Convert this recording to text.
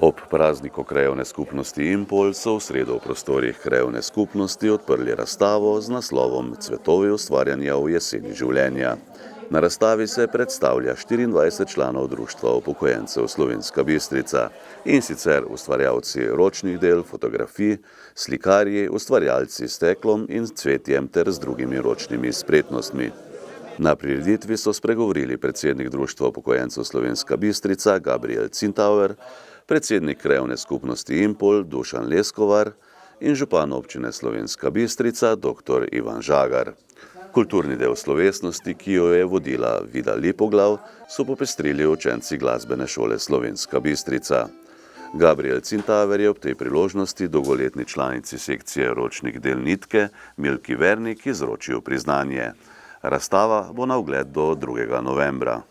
Ob prazniku krajevne skupnosti Impol so v sredo v prostorih krajevne skupnosti odprli razstavo z naslovom Cvetovi ustvarjanja v jeseni življenja. Na razstavi se predstavlja 24 članov Društva upokojencev Slovenska Bistrica, in sicer ustvarjalci ročnih del, fotografij, slikarji, ustvarjalci s steklom in cvetjem ter z drugimi ročnimi spretnostmi. Na prireditvi so spregovorili predsednik Društva upokojencev Slovenska Bistrica Gabriel Cintauer, predsednik krajevne skupnosti Impol Dušan Leskovar in župan občine Slovenska Bistrica dr. Ivan Žagar. Kulturni del slovesnosti, ki jo je vodila Vida Lipoglav, so popestrili učenci glasbene šole Slovenska Bistrica. Gabriel Cintauer je ob tej priložnosti dolgoletni članici sekcije ročnih del Nitke Milki Vernik izročil priznanje. Razstava bo na ogled do 2. novembra.